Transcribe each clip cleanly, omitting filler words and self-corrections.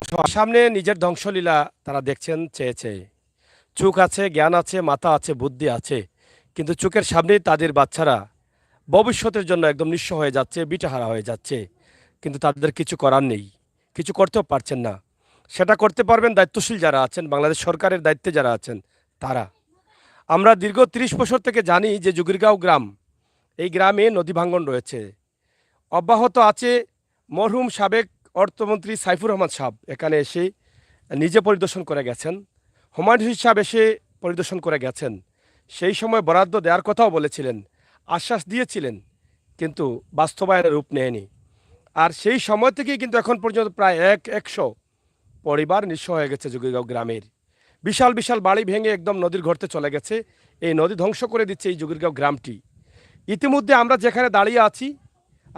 সামনে নিজের ধ্বংসলীলা তারা দেখছেন চেয়ে চেয়ে। চোখ আছে, জ্ঞান আছে, মাথা আছে, বুদ্ধি আছে, কিন্তু চোখের সামনেই তাদের বাচ্চারা ভবিষ্যতের জন্য একদম নিঃস্ব হয়ে যাচ্ছে, বিটাহারা হয়ে যাচ্ছে। কিন্তু তাদের কিছু করার নেই, কিছু করতেও পারছেন না। সেটা করতে পারবেন দায়িত্বশীল যারা আছেন, বাংলাদেশ সরকারের দায়িত্বে যারা আছেন তারা। আমরা দীর্ঘ ৩০ বছর থেকে জানি যে জুগিরগাঁও গ্রাম, এই গ্রামে নদী ভাঙ্গন রয়েছে, অব্যাহত আছে। মরহুম সাবেক অর্থমন্ত্রী সাইফুর রহমান সাহেব এখানে এসে নিজে পরিদর্শন করে গেছেন, হুমায়ুন রশিদ সাহেব এসে পরিদর্শন করে গেছেন। সেই সময় বরাদ্দ দেওয়ার কথাও বলেছিলেন, আশ্বাস দিয়েছিলেন, কিন্তু বাস্তবায়নের রূপ নেয়নি। আর সেই সময় থেকেই কিন্তু এখন পর্যন্ত প্রায় 100 পরিবার নিঃস্ব হয়ে গেছে জুগিরগাঁও গ্রামের। বিশাল বিশাল বাড়ি ভেঙে একদম নদীর গর্তে চলে গেছে। এই নদী ধ্বংস করে দিচ্ছে এই জুগিরগাঁও গ্রামটি। ইতিমধ্যে আমরা যেখানে দাঁড়িয়ে আছি,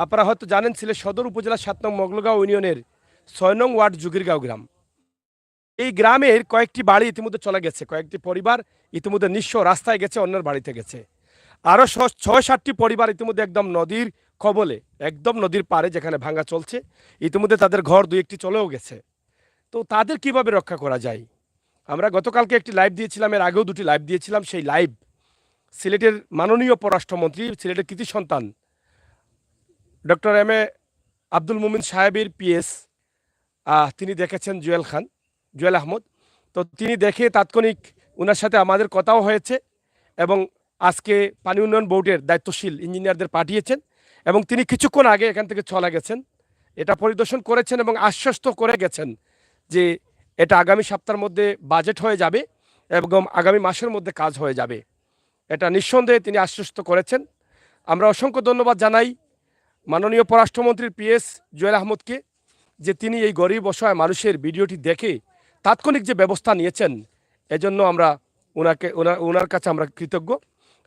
আপনারা হয়তো জানেন, সিলেট সদর উপজেলা 7 নং মোগলগাঁও ইউনিয়নের 6 নং ওয়ার্ড জুগিরগাঁও গ্রাম। এই গ্রামের কয়েকটি বাড়ি ইতিমধ্যে চলে গেছে, কয়েকটি পরিবার ইতিমধ্যে নিঃস্ব, রাস্তায় গেছে, অন্যের বাড়িতে গেছে। আরও 6-7টি পরিবার ইতিমধ্যে একদম নদীর কবলে, একদম নদীর পাড়ে যেখানে ভাঙা চলছে, ইতিমধ্যে তাদের ঘর 2-1টি চলেও গেছে। তো তাদের কিভাবে রক্ষা করা যায়? আমরা গতকালকে একটি লাইভ দিয়েছিলাম, এর আগেও 2টি লাইভ দিয়েছিলাম। সেই লাইভ সিলেটের মাননীয় পররাষ্ট্রমন্ত্রী, সিলেটের কৃতি সন্তান ডক্টর এম এ আব্দুল মুমিন সাহেবের পিএস, তিনি দেখেছেন, জুয়েল আহমদ। তো তিনি দেখে তাৎক্ষণিক ওনার সাথে আমাদের কথাও হয়েছে, এবং আজকে পানি উন্নয়ন বোর্ডের দায়িত্বশীল ইঞ্জিনিয়ারদের পাঠিয়েছেন, এবং তিনি কিছুক্ষণ আগে এখান থেকে চলে গেছেন, এটা পরিদর্শন করেছেন এবং আশ্বস্ত করে গেছেন যে এটা আগামী সপ্তাহের মধ্যে বাজেট হয়ে যাবে এবং আগামী মাসের মধ্যে কাজ হয়ে যাবে। এটা নিঃসন্দেহে তিনি আশ্বস্ত করেছেন। আমরা অসংখ্য ধন্যবাদ জানাই মাননীয় পররাষ্ট্রমন্ত্রীর পিএস জুয়েল আহমদকে, যে তিনি এই গরিব অসহায় মানুষের ভিডিওটি দেখে তাৎক্ষণিক যে ব্যবস্থা নিয়েছেন, এজন্য আমরা ওনার কাছে আমরা কৃতজ্ঞ।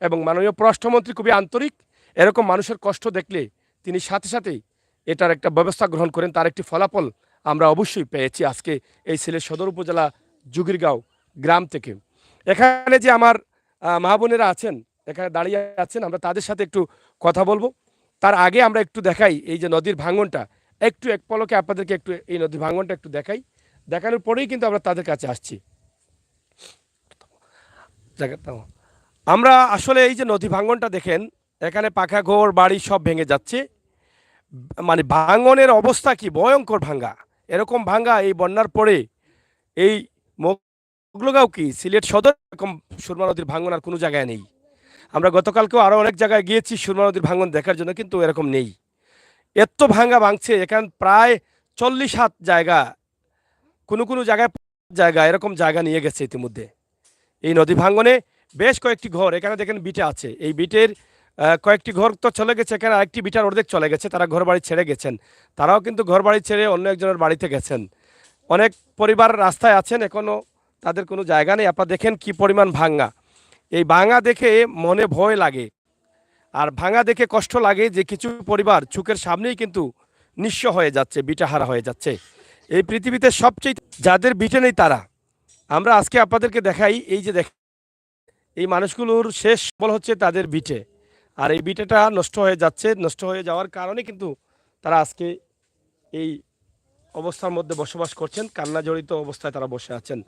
এবং মাননীয় পররাষ্ট্রমন্ত্রী খুবই আন্তরিক, এরকম মানুষের কষ্ট দেখলে তিনি সাথে সাথেই এটার একটা ব্যবস্থা গ্রহণ করেন। তার একটি ফলাফল আমরা অবশ্যই পেয়েছি আজকে এই সিলেট সদর উপজেলা জুগিরগাঁও গ্রাম থেকে। এখানে যে আমার মা বোনেরা আছেন, এখানে দাঁড়িয়ে আছেন, আমরা তাদের সাথে একটু কথা বলবো। তার আগে আমরা একটু দেখাই এই যে নদীর ভাঙনটা, একটু এক পলকে আপনাদেরকে একটু এই নদীর ভাঙনটা একটু দেখাই। দেখানোর পরেই কিন্তু আমরা তাদের কাছে আসছি। আমরা আসলে এই যে নদী ভাঙনটা দেখেন, এখানে পাকা ঘর বাড়ি সব ভেঙে যাচ্ছে। মানে ভাঙনের অবস্থা কি ভয়ঙ্কর ভাঙ্গা, এরকম ভাঙ্গা এই বন্যার পরে এই মোগলগাঁও কি সিলেট সদর এরকম সুরমা নদীর ভাঙন আর কোনো জায়গায় নেই। আমরা গতকালকেও আরও অনেক জায়গায় গিয়েছি সুরমা নদীর ভাঙন দেখার জন্য, কিন্তু এরকম নেই। এত ভাঙ্গা ভাঙছে, এখান প্রায় 40 হাত জায়গা, কোনো জায়গা এরকম জায়গা নিয়ে গেছে ইতিমধ্যে এই নদী ভাঙনে। বেশ কয়েকটি ঘর এখানে দেখেন বিটে আছে, এই বিটের কয়েকটি ঘর তো চলে গেছে, এখানে আরেকটি বিটার অর্ধেক চলে গেছে, তারা ঘর বাড়ি ছেড়ে গেছেন। তারাও কিন্তু ঘর বাড়ি ছেড়ে অন্য একজনের বাড়িতে গেছেন। অনেক পরিবার রাস্তায় আছেন, এখনও তাদের কোনো জায়গা নেই। আপনারা দেখেন কি পরিমাণ ভাঙ্গা। এই ভাঙা দেখে মনে ভয় লাগে, আর ভাঙা দেখে কষ্ট লাগে যে কিছু পরিবার চোখের সামনেই কিন্তু নিঃস্ব হয়ে যাচ্ছে, বিটাহারা হয়ে যাচ্ছে। এই পৃথিবীতে সবচেয়ে যাদের বিটে নেই তারা, আমরা আজকে আপনাদেরকে দেখাই, এই যে এই মানুষগুলোর শেষ বল হচ্ছে তাদের বিটে, আর এই বিটেটা নষ্ট হয়ে যাচ্ছে। নষ্ট হয়ে যাওয়ার কারণে কিন্তু তারা আজকে এই অবস্থার মধ্যে বসবাস করছেন, কান্না জড়িত অবস্থায় তারা বসে আছেন।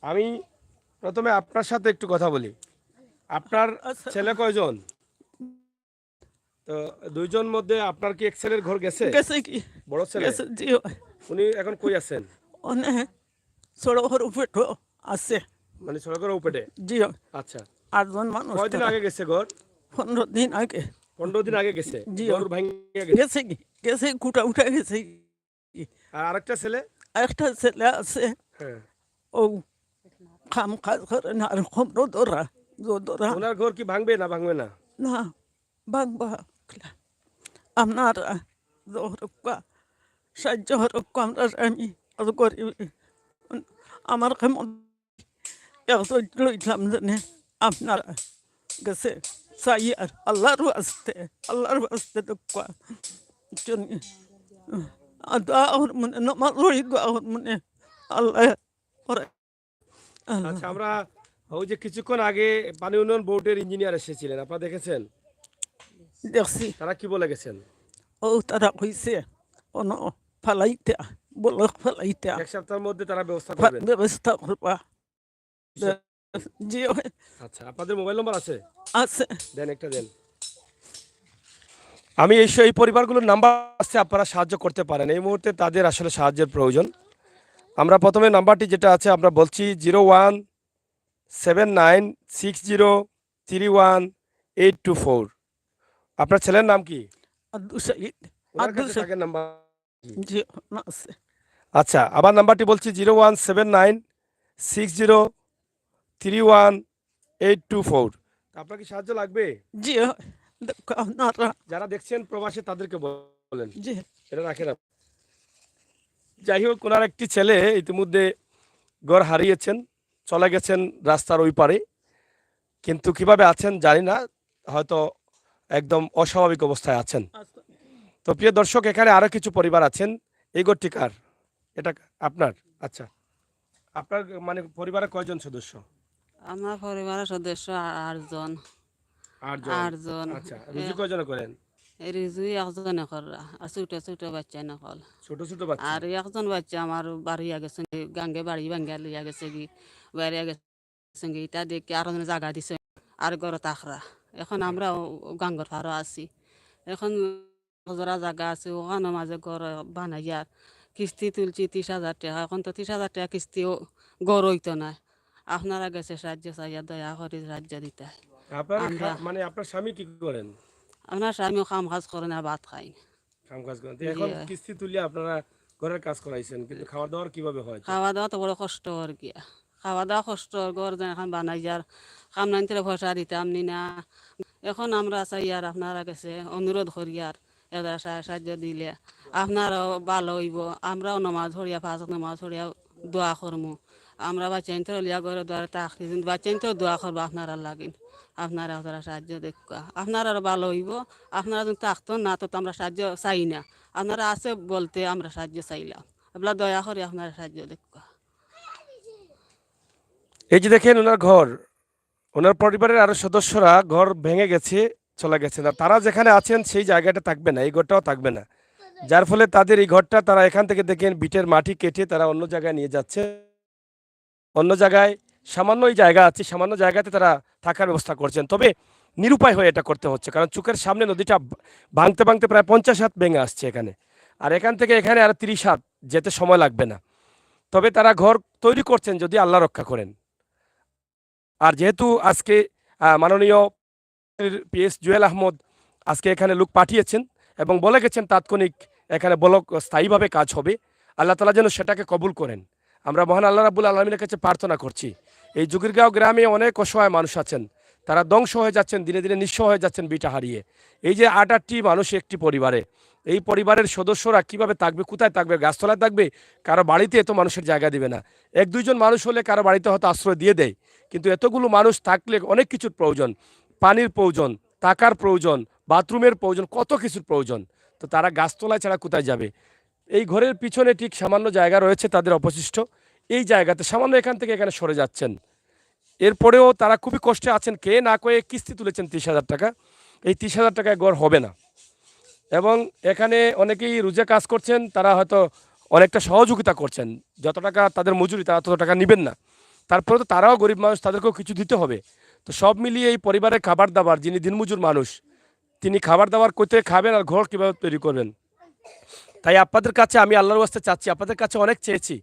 আমি প্রথমে আপনার সাথে একটু কথা বলি। আপনার ছেলে কয়জন? তো 2জন মধ্যে আপনার কি এক ছেলের ঘর গেছে? কি বড় ছেলে জি, উনি এখন কই আছেন? অনেক সড়কের উপরে আছে, মানে সড়কের উপরে? জি। আচ্ছা, 8জন মানুষ। কয়দিন আগে গেছে ঘর? 15 দিন আগে। 15 দিন আগে গেছে জি, ঘর ভাঙে গেছে কি গেছে কুটা উঠে গেছে। আর আরেকটা ছেলে? একটা ছেলে আছে, হ্যাঁ। ও কাম কাজ করে না, আর খবর ধরা ওনার ঘর কি ভাঙবে না ভাঙবে না? না ভাঙবা। আপনার সাহায্য হরক্কা আমরা আমি করি। আমার কেমন লইলাম জানে আপনারা গেছে সাইয়ার আল্লাহর আসতে দোকা মনে নমাজ মনে আল্লাহ। আচ্ছা, আমরা ওই যে কিছুক্ষণ আগে পানি উন্নয়ন বোর্ডের ইঞ্জিনিয়ার এসেছিলেন, আপনারা দেখেছেন? দেখছি। তারা কি বলে গেছেন? ও তারা কইছে অন ফালাইতে বলে ফেলাইতা এক সপ্তাহের মধ্যে তারা ব্যবস্থা করবেন। ব্যবস্থা করবা জি আচ্ছা, আপনাদের মোবাইল নম্বর আছে? আছে দেন, একটা দেন। আমি এই পরিবারগুলোর নাম্বার আছে, আপনারা সাহায্য করতে পারেন। এই মুহূর্তে তাদের আসলে সাহায্যের প্রয়োজন। আমরা প্রথমে নাম্বারটি যেটা আছে আমরা বলছি 0179603184। আপনার ছেলের নাম কি? আব্দুল শহীদ ওনার আব্দুল কাছে শহীদ থাকেন নাম্বার কি? জি আছে আচ্ছা, আবার নাম্বারটি বলছি 0179603184। আপনার কি সাহায্য লাগবে? জি আপনারা যারা দেখছেন প্রবাসে তাদেরকে বলেন, জি এটা রাখেন। যাই হোক, ওনার একটি ছেলে ইতিমধ্যে ঘর হারিয়েছেন, চলে গেছেন রাস্তার ওই পারে, কিন্তু কিভাবে আছেন জানি না, হয়তো একদম অস্বাভাবিক অবস্থায় আছেন। তো প্রিয় দর্শক, এখানে আরো কিছু পরিবার আছেন। এই ঘরটি কার? এটা আপনার? আচ্ছা, আপনার মানে পরিবারে কয়জন সদস্য? আমার পরিবারের সদস্য 8 জন। 8 জন। 8 জন। আচ্ছা, রুজি কয়জন করেন? রিজুই একজনে করা আর ছোট ছোট বাচ্চা নকল। ছোট ছোট বাচ্চা। আর একজন বাচ্চা আমার বাড়ি গেছে গাঙ্গে বাড়ি ভাঙ্গা লিয়া গেছে কি বাইরে গেছে কি এটা দেখে আরো জায়গা দিছে আর ঘর তাখরা। এখন আমরা গাঙ্গর ফারো আছি। এখন যারা জায়গা আছে ওখানে মাঝে ঘর বানাইয়ার কিস্তি তুলছি 30,000 টাকা। এখন তো 30,000 টাকা কিস্তিও গড় হইতো না। আপনারা গেছে সাহায্য চাইয়া দয়া করে সাহায্য দিতে। আপনার আমরা মানে আপনার স্বামী কি করেন? আপনার স্বামীও কাম কাজ করে না, ভাত খাই। কাম কাজ করেন। তো এখন কিস্তি তুলিয়ে আপনারা ঘরের কাজ করাইছেন, কিন্তু খাওয়া দাওয়ার কিভাবে হয়? খাওয়া দাওয়া তো বড় কষ্ট আর কি। খাওয়া দাওয়া কষ্ট, ঘর যেন এখন বানাই যার কাম নাইতে পয়সা দিতাম নি না। এখন আমরা চাই আর আপনারা কাছে অনুরোধ করি আর এদের সাহায্য দিলে আপনারাও ভালো হইব। আমরাও নমাজ ধরিয়া 5 ওয়াক্ত নমাজ ধরিয়া দোয়া করমু। আমরা বাচ্চাইতে লিয়া করে দোয়ারে তাকি বাচ্চাইতেও দোয়া করবো আপনারা লাগিন। আপনারা ওরা সাহায্য দেখা আপনারা ভালো হইব। আপনারা যদি থাকতো না তো আমরা সাহায্য চাই না। আপনারা আছে বলতে আমরা সাহায্য চাইলাম। এগুলা দয়া করে আপনারা সাহায্য দেখা। এই যে দেখেন ওনার ঘর, ওনার পরিবারের আরো সদস্যরা ঘর ভেঙে গেছে, চলে গেছেন, আর তারা যেখানে আছেন সেই জায়গাটা থাকবে না, এই ঘরটাও থাকবে না। যার ফলে তাদের এই ঘরটা তারা এখান থেকে দেখেন বিটের মাটি কেটে তারা অন্য জায়গায় নিয়ে যাচ্ছে। অন্য জায়গায় সামান্য এই জায়গা আছে, সামান্য জায়গাতে তারা থাকার ব্যবস্থা করছেন। তবে নিরুপায় হয়ে এটা করতে হচ্ছে, কারণ চোখের সামনে নদীটা ভাঙতে ভাঙতে প্রায় 50 হাত ভেঙে আসছে এখানে, আর এখান থেকে এখানে আর 30 হাত যেতে সময় লাগবে না। তবে তারা ঘর তৈরি করছেন যদি আল্লাহ রক্ষা করেন। আর যেহেতু আজকে মাননীয় PS জুয়েল আহমদ আজকে এখানে লোক পাঠিয়েছেন এবং বলে গেছেন তাৎক্ষণিক এখানে ব্লক স্থায়ীভাবে কাজ হবে, আল্লাহ তাআলা যেন সেটাকে কবুল করেন। আমরা মহান আল্লাহ রাব্বুল আলামিনের কাছে প্রার্থনা করছি। এই জুগিরগাঁও গ্রামে অনেক অসহায় মানুষ আছেন, তারা ধ্বংস হয়ে যাচ্ছেন, দিনে দিনে নিঃস্ব হয়ে যাচ্ছেন বিটা হারিয়ে। এই যে 8-8টি মানুষ একটি পরিবারে, এই পরিবারের সদস্যরা কিভাবে থাকবে, কোথায় থাকবে? গাছতলায় থাকবে? কারো বাড়িতে এত মানুষের জায়গা দিবে না। 1-2 জন মানুষ হলে কারো বাড়িতে হয়তো আশ্রয় দিয়ে দেয়, কিন্তু এতগুলো মানুষ থাকলে অনেক কিছুর প্রয়োজন, পানির প্রয়োজন, টাকার প্রয়োজন, বাথরুমের প্রয়োজন, কত কিছুর প্রয়োজন। তো তারা গাছতলায় ছাড়া কোথায় যাবে? এই ঘরের পিছনে ঠিক সামান্য জায়গা রয়েছে তাদের অবশিষ্ট, এই জায়গাতে সামান্য এখান থেকে এখানে সরে যাচ্ছেন। এরপরেও তারা খুবই কষ্টে আছেন, কে না কয়ে কিস্তি তুলেছেন 30,000 টাকা। এই 30,000 টাকায় ঘর হবে না। এবং এখানে অনেকেই রোজে কাজ করছেন, তারা হয়তো অনেকটা সহযোগিতা করছেন, যত টাকা তাদের মজুরি তারা তত টাকা নেবেন না। তারপরে তো তারাও গরিব মানুষ, তাদেরকেও কিছু দিতে হবে। তো সব মিলিয়ে এই পরিবারের খাবার দাবার, যিনি দিনমজুর মানুষ, তিনি খাবার দাবার কোথায় খাবেন আর ঘর কীভাবে তৈরি করবেন? তাই আপনাদের কাছে আমি আল্লাহর ওয়াস্তে চাচ্ছি, আপনাদের কাছে অনেক চেয়েছি,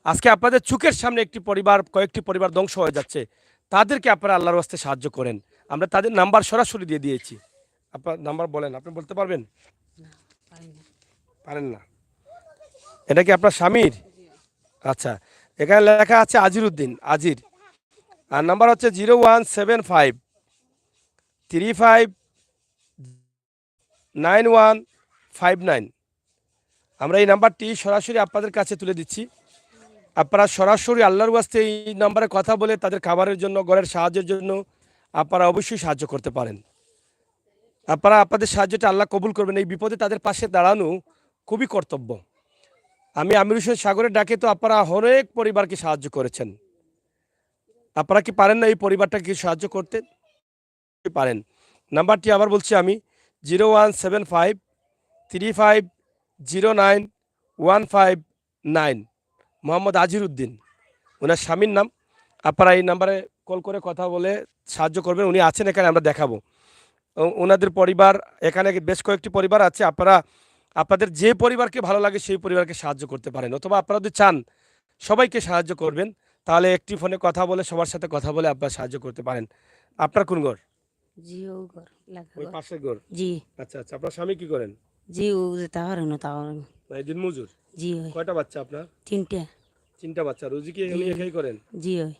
আজকে আপনাদের চোখের সামনে একটি পরিবার, কয়েকটি পরিবার ধ্বংস হয়ে যাচ্ছে, তাদেরকে আপনারা আল্লাহর ওয়াস্তে সাহায্য করেন। আমরা তাদের নাম্বার সরাসরি দিয়ে দিয়েছি। আপনার নাম্বার বলেন, আপনি বলতে পারবেন? পারেন না? এটা কি আপনার স্বামীর? আচ্ছা, এখানে লেখা আছে আজির উদ্দিন, আজির। আর নাম্বার হচ্ছে 0175359159। আমরা এই নাম্বারটি সরাসরি আপনাদের কাছে তুলে দিচ্ছি। আপনারা সরাসরি আল্লাহর ওয়াস্তে এই নাম্বারে কথা বলে তাদের খাবারের জন্য, ঘরের সাহায্যের জন্য আপনারা অবশ্যই সাহায্য করতে পারেন। আপনারা আপনাদের সাহায্যটা আল্লাহ কবুল করবেন। এই বিপদে তাদের পাশে দাঁড়ানো খুবই কর্তব্য। আমি আমির হোসেন সাগরের ডাকে তো আপনারা অনেক পরিবারকে সাহায্য করেছেন। আপনারা কি পারেন না এই পরিবারটাকে সাহায্য করতে? পারেন। নাম্বারটি আবার বলছি আমি, 0175350915 মোহাম্মদ আজিরউদ্দিন ওনার স্বামীর নাম। আপনারা এই নাম্বারে কল করে কথা বলে সাহায্য করবেন। উনি আছেন এখানে, আমরা দেখাবো। ওনাদের পরিবার এখানে বেশ কয়েকটি পরিবার আছে। আপনারা আপনাদের যে পরিবারকে ভালো লাগে সেই পরিবারকে সাহায্য করতে পারেন, অথবা আপনারা যদি চান সবাইকে সাহায্য করবেন, তাহলে একটি ফোনে কথা বলে সবার সাথে কথা বলে আপনারা সাহায্য করতে পারেন। আপনার কোন ঘর? জি ও ঘর লাগা ওই ঘর। পাশের ঘর। জি আচ্ছা আচ্ছা, আপনার স্বামী কি করেন? জি ও যে তাহরে না তাহরে এই দিন মজুর। জি ওই কয়টা বাচ্চা আপনার? 3টা। 3টা বাচ্চা। রুজি কি জি উনি একাই করেন? জি ওই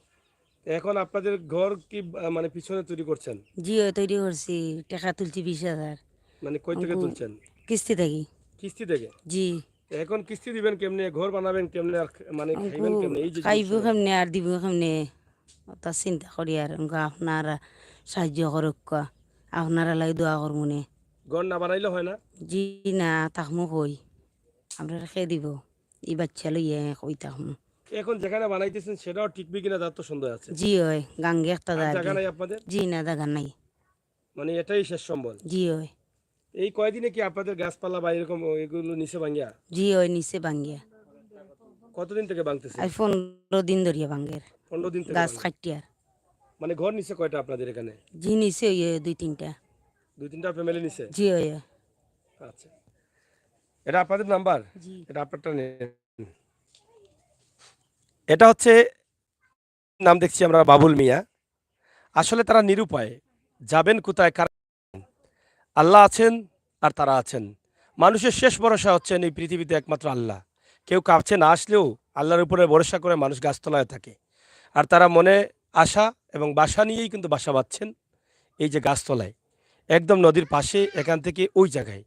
এখন আপনাদের ঘর কি মানে পিছনে তৈরি করছেন? জি ওই তৈরি করছি, টাকা তুলছি 20,000 মানে কই থেকে অঙ্কু তুলছেন? কিস্তি থাকি। কিস্তি থেকে। জি এখন কিস্তি দিবেন কেমনে, ঘর বানাবেন কেমনে, আর মানে অঙ্কু খাইবেন কেমনে এই যে খাইব সমস্যা? কেমনে আর দিব কেমনে তা চিন্তা করি আর অঙ্কু আপনারা সাহায্য করুক কা, আপনারা লাই দোয়া করমুনে। ঘর না বানাইলে হয় না? জি না তাকমু কই আমরা খেয়ে দিব, এই বাচ্চা লইয়া কই তাকমু। এখন যেখানে বানাইতেছেন সেটাও টিকবে কিনা তার তো সন্দেহ আছে। জি ওই গাঙ্গে একটা আর দাঁড় জায়গা নাই আপনাদের? জি না জায়গা নাই। মানে এটাই শেষ সম্বল। জি ওই এই কয়দিনে কি আপনাদের গাছপালা বা এরকম এগুলো নিচে ভাঙ্গিয়া? জি ওই নিচে ভাঙ্গিয়া কতদিন থেকে ভাঙতেছে? আজ 15 দিন ধরিয়া ভাঙ্গের 15 দিন থেকে গাছ ভাঙে। কাটিয়ার। মানে ঘর নিচে কয়টা আপনাদের এখানে? জি নিচে ওই 2-3টা। 2-3টা ফ্যামিলি নিচে? জি ওই আচ্ছা, এটা আপনাদের নাম্বার? জি এটা আপনারটা নেন। এটা হচ্ছে, নাম দেখছি আমরা বাবুল মিয়া। আসলে তারা নিরুপায়, যাবেন কোথায়, কার? আল্লাহ আছেন আর তারা আছেন। মানুষের শেষ ভরসা হচ্ছেন এই পৃথিবীতে একমাত্র আল্লাহ। কেউ কাছে না আসলেও আল্লাহর উপরে ভরসা করে মানুষ গাছতলায় থাকে। আর তারা মনে আশা এবং বাসা নিয়েই কিন্তু বাসা বাঁধছেন এই যে গাছতলায়, একদম নদীর পাশে, এখান থেকে ওই জায়গায়।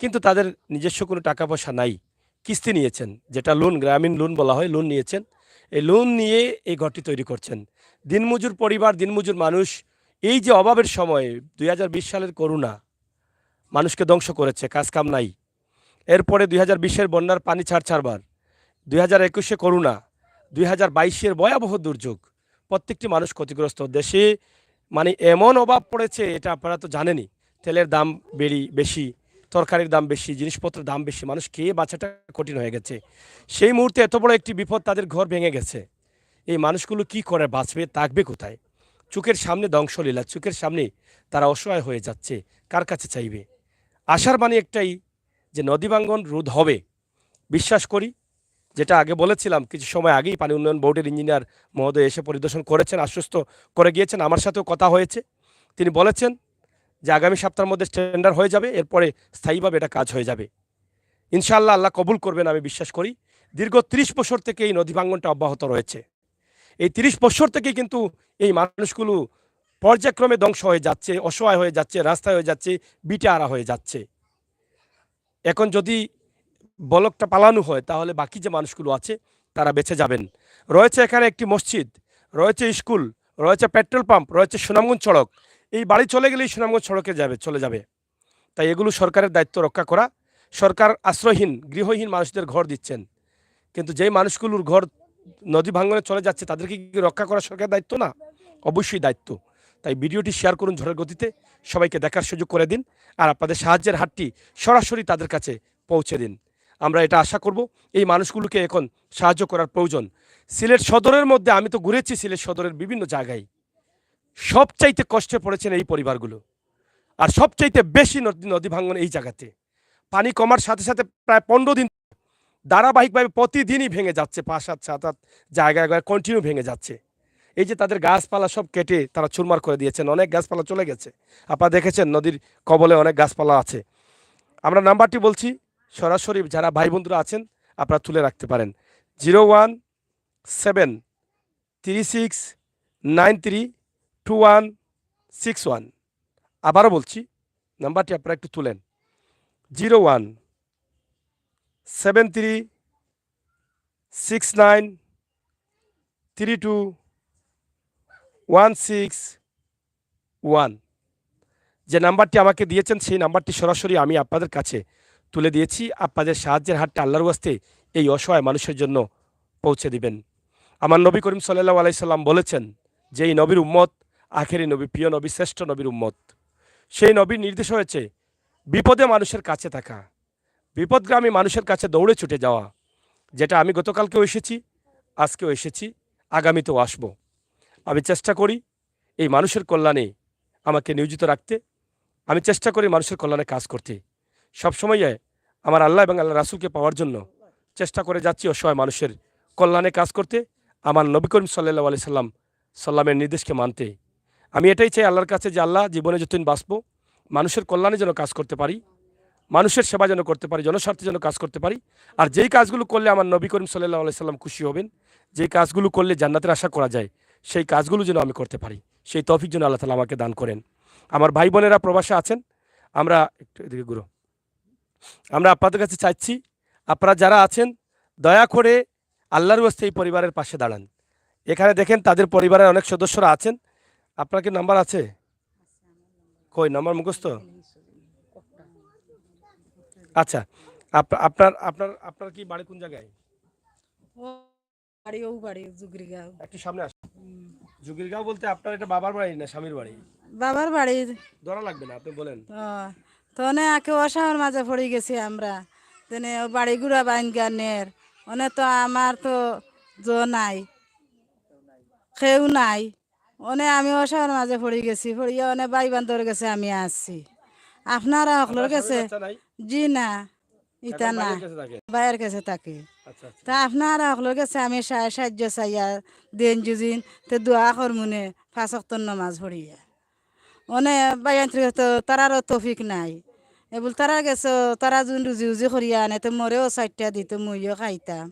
কিন্তু তাদের নিজস্ব কোনো টাকা পয়সা নাই। কিস্তি নিয়েছেন, যেটা লোন, গ্রামীণ লোন বলা হয়, লোন নিয়েছেন। এই লোন নিয়ে এই ঘরটি তৈরি করছেন। দিনমজুর পরিবার, দিনমজুর মানুষ। এই যে অভাবের সময় 2020 সালের করোনা মানুষকে ধ্বংস করেছে, কাজ কাম নাই। এরপরে 2020-এর বন্যার পানি ছাড়বার, 2021-এ করোনা, 2022-এর ভয়াবহ দুর্যোগ, প্রত্যেকটি মানুষ ক্ষতিগ্রস্ত। দেশে মানে এমন অভাব পড়েছে, এটা আপনারা তো জানেনই। তেলের দাম বেশি, তরকারির দাম বেশি, জিনিসপত্রের দাম বেশি, মানুষ খেয়ে বাঁচাটা কঠিন হয়ে গেছে। সেই মুহূর্তে এত বড় একটি বিপদ, তাদের ঘর ভেঙে গেছে। এই মানুষগুলো কি করে বাঁচবে, থাকবে কোথায়? চোখের সামনে ধ্বংসলীলা, চোখের সামনে তারা অসহায় হয়ে যাচ্ছে। কার কাছে চাইবে? আশার বাণী একটাই, যে নদী ভাঙ্গন রোধ হবে, বিশ্বাস করি। যেটা আগে বলেছিলাম, কিছু সময় আগেই পানি উন্নয়ন বোর্ডের ইঞ্জিনিয়ার মহোদয় এসে পরিদর্শন করেছেন, আশ্বস্ত করে গিয়েছেন। আমার সাথেও কথা হয়েছে, তিনি বলেছেন যে আগামী সপ্তাহের মধ্যে টেন্ডার হয়ে যাবে, এরপরে স্থায়ীভাবে এটা কাজ হয়ে যাবে। ইনশাআল্লাহ আল্লাহ কবুল করবেন, আমি বিশ্বাস করি। দীর্ঘ 30 বছর থেকে এই নদী ভাঙ্গনটা অব্যাহত রয়েছে। এই 30 বছর থেকে কিন্তু এই মানুষগুলো পর্যায়ক্রমে ধ্বংস হয়ে যাচ্ছে, অসহায় হয়ে যাচ্ছে, রাস্তায় হয়ে যাচ্ছে, বিটে আড়া হয়ে যাচ্ছে। এখন যদি বলকটা পালানো হয়, তাহলে বাকি যে মানুষগুলো আছে তারা বেঁচে যাবেন। রয়েছে এখানে একটি মসজিদ, রয়েছে স্কুল, রয়েছে পেট্রোল পাম্প, রয়েছে সুনামগঞ্জ সড়ক। এই বাড়ি চলে গেলেই সুনামগঞ্জ সড়কে চলে যাবে। তাই এগুলো সরকারের দায়িত্ব রক্ষা করা। সরকার আশ্রয়হীন, গৃহহীন মানুষদের ঘর দিচ্ছেন, কিন্তু যেই মানুষগুলোর ঘর নদী ভাঙ্গনে চলে যাচ্ছে, তাদেরকে কি রক্ষা করা সরকারের দায়িত্ব না? অবশ্যই দায়িত্ব। তাই ভিডিওটি শেয়ার করুন ঝড়ের গতিতে, সবাইকে দেখার সুযোগ করে দিন, আর আপনাদের সাহায্যের হাতটি সরাসরি তাদের কাছে পৌঁছে দিন। আমরা এটা আশা করব। এই মানুষগুলোকে এখন সাহায্য করার প্রয়োজন। সিলেট সদরের মধ্যে আমি তো ঘুরেছি, সিলেট সদরের বিভিন্ন জায়গায়, সবচাইতে কষ্টে পড়েছেন এই পরিবারগুলো। আর সবচাইতে বেশি নদী ভাঙ্গন এই জায়গাতে। পানি কমার সাথে সাথে প্রায় 15 দিন ধারাবাহিকভাবে প্রতিদিনই ভেঙে যাচ্ছে, 5-7 জায়গায় কন্টিনিউ ভেঙে যাচ্ছে। এই যে তাদের গাছপালা সব কেটে তারা চুরমার করে দিয়েছেন, অনেক গাছপালা চলে গেছে। আপনারা দেখেছেন নদীর কবলে অনেক গাছপালা আছে। আমরা নাম্বারটি বলছি, সরাসরি যারা ভাই বন্ধুরা আছেন আপনারা তুলে রাখতে পারেন। 01736932161। আবারও বলছি, নাম্বারটি আপনারা একটু তুলেন। 01736932161। যে নাম্বারটি আমাকে দিয়েছেন সেই নাম্বারটি সরাসরি আমি আপনাদের কাছে তুলে দিয়েছি। আপনাদের সাহায্যের হাতটা আল্লাহর ওয়াস্তে এই অসহায় মানুষের জন্য পৌঁছে দিবেন। আমার নবী করিম সাল্লাল্লাহু আলাইহি সাল্লাম বলেছেন যে এই নবীর উম্মত আখেরি নবী, প্রিয় নবী, শ্রেষ্ঠ নবীর উম্মত। সেই নবীর নির্দেশ হয়েছে বিপদে মানুষের কাছে থাকা, বিপদগ্রামী মানুষের কাছে দৌড়ে ছুটে যাওয়া, যেটা আমি গতকালকেও এসেছি, আজকেও এসেছি, আগামীতেও আসব। আমি চেষ্টা করি এই মানুষের কল্যাণে আমাকে নিয়োজিত রাখতে। আমি চেষ্টা করি মানুষের কল্যাণে কাজ করতে। সবসময় আমার আল্লাহ এবং আল্লাহ রাসূলকে পাওয়ার জন্য চেষ্টা করে যাচ্ছি অসহায় মানুষের কল্যাণে কাজ করতে, আমার নবী করিম সাল্লাল্লাহু আলাইহি সাল্লামের নির্দেশকে মানতে। আমি এটাই চাই আল্লাহর কাছে যে আল্লাহ জীবনে যতদিন বাঁচবো মানুষের কল্যাণে যেন কাজ করতে পারি, মানুষের সেবা যেন করতে পারি, জনস্বার্থে যেন কাজ করতে পারি। আর যেই কাজগুলো করলে আমার নবী করিম সাল্লাল্লাহু আলাইহি সাল্লাম খুশি হবেন, যেই কাজগুলো করলে জান্নাতের আশা করা যায়, সেই কাজগুলো যেন আমি করতে পারি, সেই তৌফিক যেন আল্লাহ তাআলা আমাকে দান করেন। আমার ভাই বোনেরা প্রবাসে আছেন, আমরা একটু এদিকে ঘুরো, আমরা আপনাদের কাছে চাইছি আপনারা যারা আছেন দয়া করে আল্লাহর ওয়াস্তে এই পরিবারের পাশে দাঁড়ান। এখানে দেখেন তাদের পরিবারের অনেক সদস্যরা আছেন। আপনার কি নাম্বার আছে? কই নাম্বার মুখস্থ? আচ্ছা, আপনার আপনার আপনার কি বাড়ি কোন জায়গায়? বাড়ি ও বাড়ি জুগরিগাঁও। একটু সামনে আসুন। জুগিরগাঁও বলতে আপনার এটা বাবার বাড়ি না স্বামীর বাড়ি? বাবার বাড়ি। ধরা লাগবে না, আপনি বলেন। তো আকে অসাহর মাঝে পড়ে গেছি আমরা, তেনে ও বাড়ি ঘুরা বাইন গানের অনে তো আমার তো নাই, কেউ নাই, অনে আমি অসাহর মাঝে পড়ে গেছি, পড়িয়া অনে বাই বান্ধবের গেছে আমি আসছি। আপনারা সকলের গেছে? জি না, ইটা না, বাইরের কাছে থাকে। তা আপনারা সকলের কাছে আমি সাহায্য চাইয়া দিন যুজিন তে দোয়া করমুনে 5 ওয়াক্ত নামাজ পড়িয়া। অনে বাইয়ান্ত্রিক তো তারারও তৌফিক নাই, এবল তারা গেছে তারা যোন রুজি উজি করিয়া আনে তো মরেও 4টা দিত, মইও খাইতাম।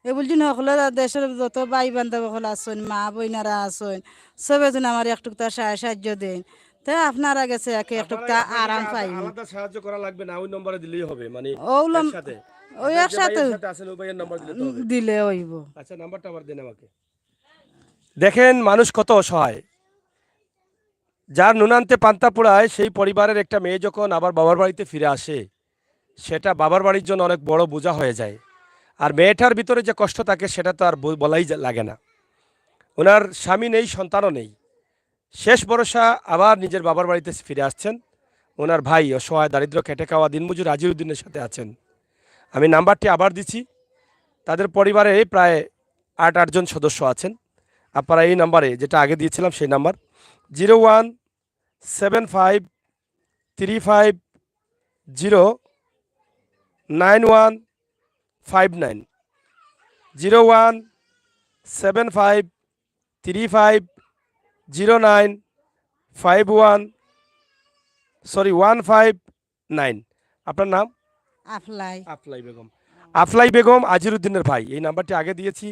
এবল দিন সকলে দেশের যত বাই বান্ধব সকল আসুন, মা বইনারা আসুন, সবে যেন আমার একটুকটা সাহায্য দেন। তো আপনারা গেছে একে একটুকটা আরাম পাই। আলাদা সাহায্য করা লাগবে না, ওই নম্বরে দিলেই হবে, মানে ওলম একসাথে। ওই একসাথে আছেন ওই ভাইয়ের নাম্বার দিলে তো হবে। দিলে হইব। আচ্ছা, নাম্বারটা আবার দেন আমাকে। দেখেন মানুষ কত অসহায়, যার নুনান্তে পান্তা পোড়ায় সেই পরিবারের একটা মেয়ে যখন আবার বাবার বাড়িতে ফিরে আসে, সেটা বাবার বাড়ির জন্য অনেক বড় বোঝা হয়ে যায়। আর মেয়েটার ভিতরে যে কষ্ট থাকে সেটা তো আর বলাই লাগে না। ওনার স্বামী নেই, সন্তানও নেই, শেষ ভরসা আবার নিজের বাবার বাড়িতে ফিরে আসছেন। ওনার ভাই অসহায় দারিদ্র খেটে খাওয়া দিনমজুর আজিউদ্দিনের সাথে আছেন। আমি নাম্বারটি আবার দিচ্ছি। তাদের পরিবারে প্রায় 8 জন সদস্য আছেন। আপনারা এই নাম্বারে, যেটা আগে দিয়েছিলাম সেই নাম্বার 017535091159 01753509 আপনার নাম? আফলাই। আফলাই বেগম। আফলাই বেগম আজিরুদ্দিনের ভাই। এই নাম্বারটি আগে দিয়েছি।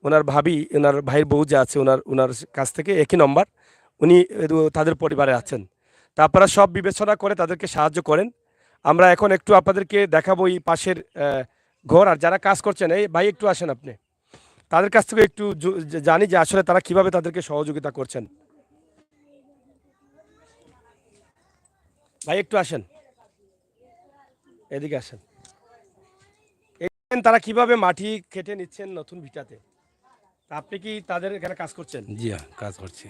ওনার ভাবি, ওনার ভাইয়ের বউ যে আছে ওনার কাছ থেকে একই নম্বর, উনি তাদের পরিবারে আছেন। তা আপনারা সব বিবেচনা করে তাদেরকে সাহায্য করেন। আমরা এখন একটু আপনাদেরকে দেখাবো এই পাশের ঘর, আর যারা কাজ করছেন, এই ভাই একটু আসেন, আপনি তাদের কাছ থেকে একটু জানি যে আসলে তারা কিভাবে তাদেরকে সহযোগিতা করছেন। ভাই একটু আসেন, এদিকে আসেন। তারা কিভাবে মাটি কেটে নিচ্ছেন নতুন ভিটাতে। আপনি কি তাদের এখানে কাজ করছেন? জি কাজ করছি।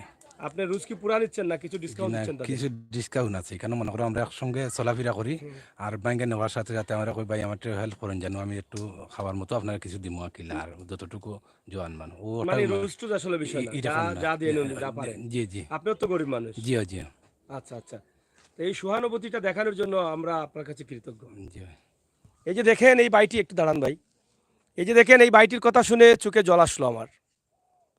আপনি রোজ কি পুরা নিচ্ছেন না কিছু ডিসকাউন্ট দিচ্ছেন? কিছু ডিসকাউন্ট আছে, কেন মনে করো আমরা একসঙ্গে চলাফেরা করি, আর ব্যাংকে নেওয়ার সাথে সাথে আমরা কই ভাই আমার হেল্প করেন, জানো আমি একটু খাবার মতো আপনার কিছু দিমু আকিল, আর যতটুকু জোয়ান মান ও মানে রোজ টু আসলে বিষয় না, যা দিয়ে নেন যা পারেন। জি জি, আপনিও তো গরিব মানুষ। জি জি। আচ্ছা আচ্ছা, এই সহানুভূতিটা দেখানোর জন্য আমরা আপনার কাছে কৃতজ্ঞ। জি। এই যে দেখেন এই বাইটি, একটু দাঁড়ান ভাই, এই যে দেখেন এই বাইটির কথা শুনে চোখে জল আসলো আমার,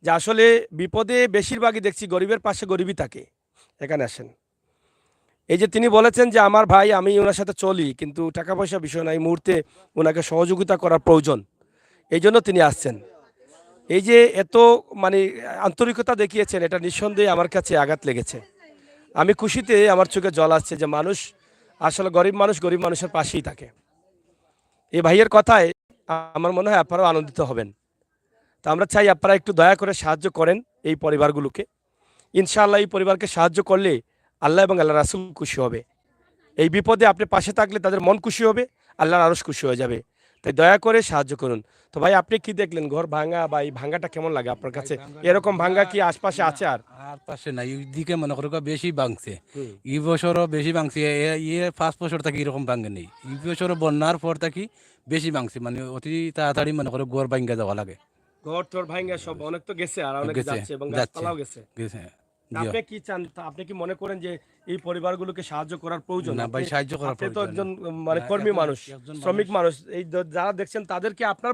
যে আসলে বিপদে বেশিরভাগই দেখছি গরিবের পাশে গরিবই থাকে। এখানে আসেন। এই যে তিনি বলেছেন যে আমার ভাই, আমি ওনার সাথে চলি কিন্তু টাকা পয়সা বিষয় না, এই মুহূর্তে ওনাকে সহযোগিতা করার প্রয়োজন, এই জন্য তিনি আসছেন। এই যে এত মানে আন্তরিকতা দেখিয়েছেন, এটা নিঃসন্দেহে আমার কাছে আঘাত লেগেছে। আমি খুশিতে আমার চোখে জল আসছে যে মানুষ আসলে গরিব মানুষের পাশেই থাকে। এই ভাইয়ের কথায় আমার মনে হয় আপনারাও আনন্দিত হবেন। তা আমরা চাই আপনারা একটু দয়া করে সাহায্য করেন এই পরিবারগুলোকে। ইনশাআল্লাহ এই পরিবারকে সাহায্য করলে আল্লাহ এবং আল্লাহ রাসূল খুশি হবে। এই বিপদে আপনি পাশে থাকলে তাদের মন খুশি হবে, আল্লাহর আরশ খুশি হয়ে যাবে। তাই দয়া করে সাহায্য করুন। তো ভাই আপনি কি দেখলেন ঘর ভাঙা বা এই ভাঙাটা কেমন লাগে আপনার কাছে? এরকম ভাঙা কি আশপাশে আছে আর? আর পাশে নাই, ওইদিকে মনে করো বেশি ভাঙছে। হুম। এই বছরও বেশি ভাঙছে, ইয়ে 5 বছর থাকি এরকম ভাঙে নেই। এই বছরও বন্যার পর থাকি বেশি ভাঙছে, মানে অতি তাড়াতাড়ি মনে করো ঘর ভাঙ্গা যাওয়া লাগে। ঘর তোর ভাঙা সব অনেক তো গেছে আর অনেক গেছে, যাচ্ছে এবং যাচ্ছে, গাছপালাও গেছে। গেছে। তা আপনি কি চান, তা আপনি কি মনে করেন যে এই পরিবারগুলোকে সাহায্য করার প্রয়োজন? না ভাই, সাহায্য করার আপনি তো প্রয়োজন। একজন মানে না, কর্মী মানুষ, একজন শ্রমিক মানুষ, এই যারা দেখছেন তাদেরকে আপনার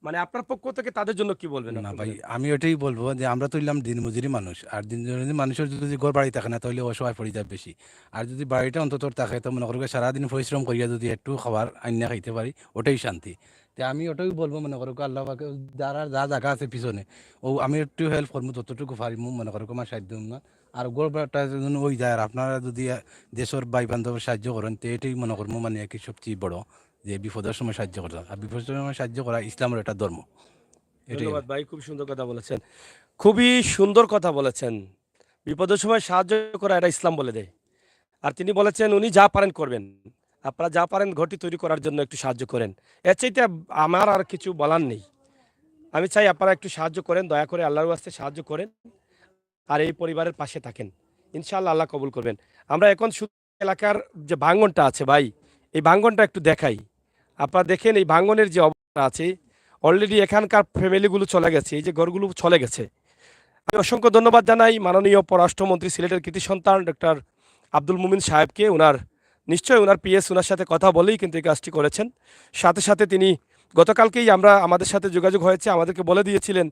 মানে আপনার পক্ষ থেকে তাদের জন্য কি বলবেন না আপনি ভাই, বলেন? আমি ওটাই বলবো যে আমরা তো হইলাম দিনমজুরি মানুষ, আর দিনমজুরি মানুষের যদি ঘর বাড়ি থাকে না তাহলে অসহায় পড়ে যায় বেশি। আর যদি বাড়িটা অন্তত থাকে তো মনে করো সারাদিন পরিশ্রম করিয়া যদি একটু খাবার আইনা খাইতে পারি, ওটাই শান্তি। তো আমি ওটাই বলবো, মনে করো আল্লাহ পাকে যারা যা জায়গা আছে পিছনে, ও আমি একটু হেল্প করবো যতটুকু পারিমু, মনে করো আমার সাহায্য না। আর গড়টা যদি ওই যায়, আর আপনারা যদি দেশের ভাই বান্ধবের সাহায্য করেন, তো এটাই মনে করবো মানে কি সবচেয়ে বড়, যে বিপদের সময় সাহায্য করা। আর বিপদের সময় সাহায্য করা ইসলামের একটা ধর্ম। এটাই। ধন্যবাদ ভাই, খুব সুন্দর কথা বলেছেন, খুবই সুন্দর কথা বলেছেন। বিপদের সময় সাহায্য করা এটা ইসলাম বলে দেয়। আর তিনি বলেছেন উনি যা পারেন করবেন। আপনারা যা পারেন ঘরটি তৈরি করার জন্য একটু সাহায্য করেন। এর চাইতে আমার আর কিছু বলার নেই। আমি চাই আপনারা একটু সাহায্য করেন, দয়া করে আল্লাহর ওয়াস্তে সাহায্য করেন আর এই পরিবারের পাশে থাকেন। ইনশাআল্লাহ আল্লাহ কবুল করবেন। আমরা এখন শুধু এলাকার যে ভাঙ্গনটা আছে ভাই, এই ভাঙ্গনটা একটু দেখাই। আপনারা দেখেন এই ভাঙ্গনের যে অবস্থা আছে, অলরেডি এখানকার ফ্যামিলিগুলো চলে গেছে, এই যে ঘরগুলো চলে গেছে। আমি অসংখ্য ধন্যবাদ জানাই মাননীয় পররাষ্ট্রমন্ত্রী, সিলেটের কৃতি সন্তান ডক্টর আব্দুল মুমিন সাহেবকে। নিশ্চয়ই ওনার পিএস ওনার সাথে কথা বলেই কিন্তু এই কাজটি করেছেন। সাথে সাথে তিনি গতকালকেই আমাদের সাথে যোগাযোগ হয়েছে, আমাদেরকে বলে দিয়েছিলেন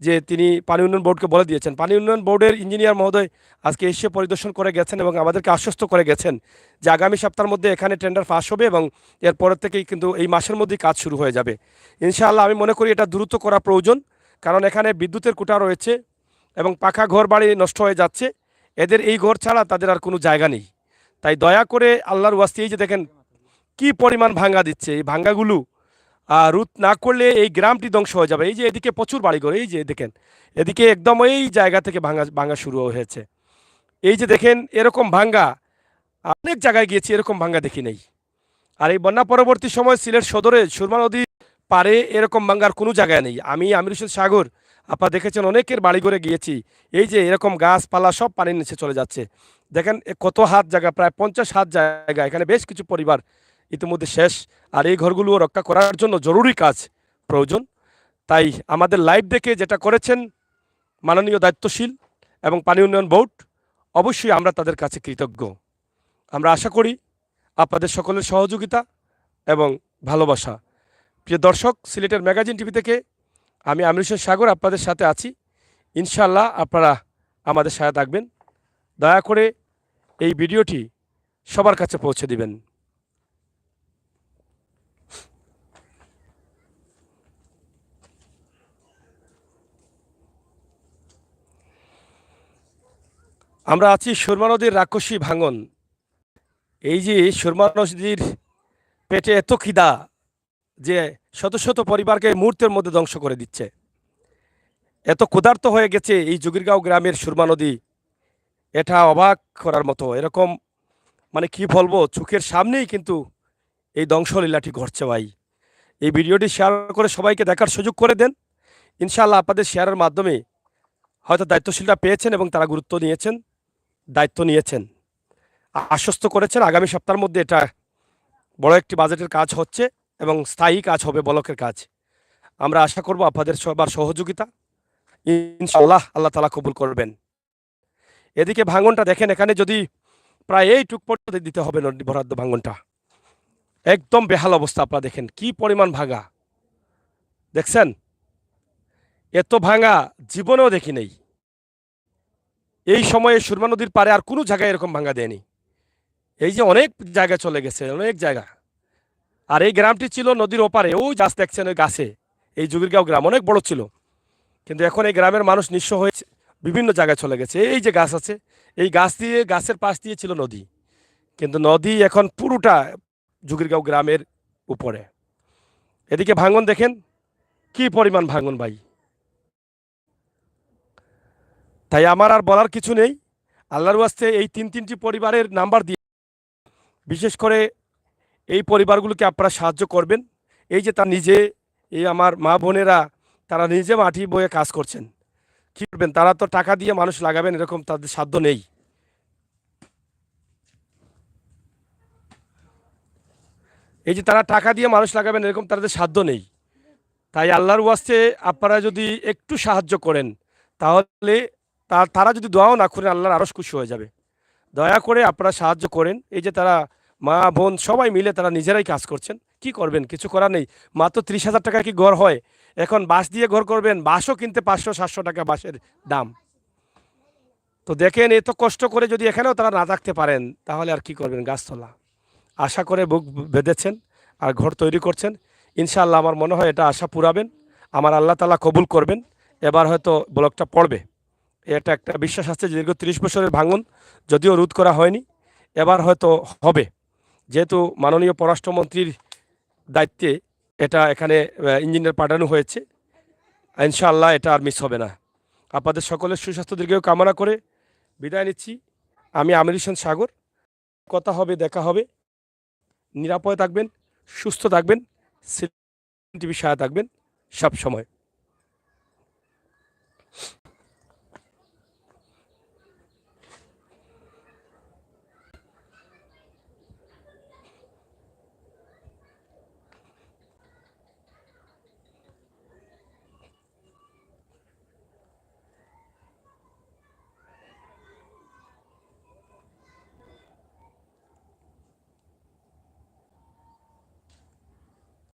যে তিনি পানি উন্নয়ন বোর্ডকে বলে দিয়েছেন। পানি উন্নয়ন বোর্ডের ইঞ্জিনিয়ার মহোদয় আজকে এসে পরিদর্শন করে গেছেন এবং আমাদেরকে আশ্বস্ত করে গেছেন যে আগামী সপ্তাহের মধ্যে এখানে টেন্ডার পাস হবে এবং এরপরের থেকেই কিন্তু এই মাসের মধ্যেই কাজ শুরু হয়ে যাবে ইনশাআল্লাহ। আমি মনে করি এটা দ্রুত করা প্রয়োজন, কারণ এখানে বিদ্যুতের খুঁটা রয়েছে এবং পাকা ঘর বাড়ি নষ্ট হয়ে যাচ্ছে। এদের এই ঘর ছাড়া তাদের আর কোনো জায়গা নেই। তাই দয়া করে আল্লাহর ওয়াস্তে, এই যে দেখেন কি পরিমাণ ভাঙ্গা দিচ্ছে, এই ভাঙ্গাগুলো রোধ না করলে এই গ্রামটি ধ্বংস হয়ে যাবে। এই যে এদিকে প্রচুর বাড়িঘর, এই যে দেখেন এদিকে একদম এই জায়গা থেকে ভাঙ্গা শুরু হয়েছে। এই যে দেখেন এরকম ভাঙ্গা অনেক জায়গায় গিয়েছি, এরকম ভাঙ্গা দেখি নেই। আর এই বন্যা পরবর্তী সময় সিলেট সদরে সুরমা নদী পারে এরকম ভাঙ্গার কোনো জায়গায় নেই। আমি আমির হোসেন সাগর, আপনারা দেখেছেন অনেকের বাড়ি ঘরে গিয়েছি, এই যে এরকম গাছপালা সব পানির নিচে চলে যাচ্ছে। দেখেন কত হাত জায়গা, প্রায় 50 হাত জায়গা, এখানে বেশ কিছু পরিবার ইতিমধ্যে শেষ। আর এই ঘরগুলো রক্ষা করার জন্য জরুরি কাজ প্রয়োজন। তাই আমাদের লাইভ দেখে যেটা করেছেন মাননীয় দায়িত্বশীল এবং পানি উন্নয়ন বোর্ড, অবশ্যই আমরা তাদের কাছে কৃতজ্ঞ। আমরা আশা করি আপনাদের সকলের সহযোগিতা এবং ভালোবাসা। প্রিয় দর্শক, সিলেটের ম্যাগাজিন টিভি থেকে আমি আমির হোসেন সাগর আপনাদের সাথে আছি। ইনশাআল্লাহ আপনারা আমাদের সাথে থাকবেন। দয়া করে এই ভিডিওটি সবার কাছে পৌঁছে দিবেন। আমরা আছি সুরমা নদীর রাক্ষসী ভাঙন। এই যে সুরমা নদীর পেটে এত খিদা যে শত শত পরিবারকে মুহূর্তের মধ্যে ধ্বংস করে দিচ্ছে। এত ক্ষুধার্ত হয়ে গেছে এই জুগিরগাঁও গ্রামের সুরমা নদী, এটা অবাক করার মতো। এরকম মানে কি বলবো, চোখের সামনেই কিন্তু এই ধ্বংসলীলাটি ঘটছে ভাই। এই ভিডিওটি শেয়ার করে সবাইকে দেখার সুযোগ করে দেন। ইনশাআল্লাহ আপনাদের শেয়ারের মাধ্যমে হয়তো দায়িত্বশীলরা পেয়েছেন এবং তারা গুরুত্ব নিয়েছেন, দায়িত্ব নিয়েছেন, আশ্বস্ত করেছেন আগামী সপ্তাহের মধ্যে এটা বড় একটি বাজেটের কাজ হচ্ছে এবং স্থায়ী কাজ হবে, ব্লকের কাজ। আমরা আশা করব আপনাদের সবার সহযোগিতা, ইনশাআল্লাহ আল্লাহ তাআলা কবুল করবেন। এদিকে ভাঙনটা দেখেন, এখানে যদি প্রায় এইটুক পর্যন্ত দিতে হবে নদী বরাদ্দ, ভাঙনটা একদম বেহাল অবস্থা। আপনারা দেখেন কি পরিমাণ ভাঙা, দেখছেন এত ভাঙা জীবনেও দেখি নেই। এই সময়ে সুরমা নদীর পারে আর কোনো জায়গায় এরকম ভাঙা দেয়নি। এই যে অনেক জায়গা চলে গেছে, অনেক জায়গা। আর এই গ্রামটি ছিল নদীর ওপারে, ওই গাছ দেখছেন ওই গাছে, এই জুগিরগাঁও গ্রাম অনেক বড় ছিল, কিন্তু এখন এই গ্রামের মানুষ নিঃস্ব হয়ে বিভিন্ন জায়গায় চলে গেছে। এই যে গাছ আছে, এই গাছের পাশ দিয়ে ছিল নদী, কিন্তু নদী এখন পুরোটা জুগিরগাঁও গ্রামের উপরে। এদিকে ভাঙন দেখেন কি পরিমাণ ভাঙন ভাই। তাই আমার আর বলার কিছু নেই। আল্লাহর ওয়াস্তে এই তিনটি পরিবারের নাম্বার দিয়ে, বিশেষ করে এই পরিবারগুলোকে আপনারা সাহায্য করবেন। এই যে তার নিজে, এই আমার মা বোনেরা তারা নিজে মাটি বয়ে কাজ করছেন, কী করবেন? তারা তো টাকা দিয়ে মানুষ লাগাবেন এরকম তাদের সাধ্য নেই। এই যে তারা টাকা দিয়ে মানুষ লাগাবেন এরকম তাদের সাধ্য নেই। তাই আল্লাহর ওয়াস্তে আপনারা যদি একটু সাহায্য করেন, তাহলে তারা যদি দোয়াও না করেন আল্লাহর আরশ খুশি হয়ে যাবে। দয়া করে আপনারা সাহায্য করেন। এই যে তারা মা বোন সবাই মিলে তারা নিজেরাই কাজ করছেন, কি করবেন? কিছু করার নেই। মাত্র 30,000 টাকা কি ঘর হয়? এখন বাঁশ দিয়ে ঘর করবেন, বাঁশও কিনতে 500-700 টাকা বাঁশের দাম। তো দেখেন, এত কষ্ট করে যদি এখানেও তারা না থাকতে পারেন, তাহলে আর কি করবেন? গাছতলা আশা করে বুক বেঁধেছেন আর ঘর তৈরি করছেন। ইনশাআল্লাহ আমার মনে হয় এটা আশা পুরাবেন, আমার আল্লাহ তাআলা কবুল করবেন। এবার হয়তো ব্লকটা পড়বে, এটা একটা বিশ্বাস আছে। দীর্ঘ 30 বছরের ভাঙন যদিও রোধ করা হয়নি, এবার হয়তো হবে। যেহেতু মাননীয় পররাষ্ট্রমন্ত্রীর দায়িত্বে এটা এখানে ইঞ্জিনিয়ার পাঠানো হয়েছে, ইনশাআল্লাহ এটা আর মিস হবে না। আপনাদের সকলের সুস্বাস্থ্য দীর্ঘায়ু কামনা করে বিদায় নিচ্ছি। আমি আমির হোসেন সাগর। কথা হবে, দেখা হবে। নিরাপদে থাকবেন, সুস্থ থাকবেন, টিভি সাথে থাকবেন সব সময়।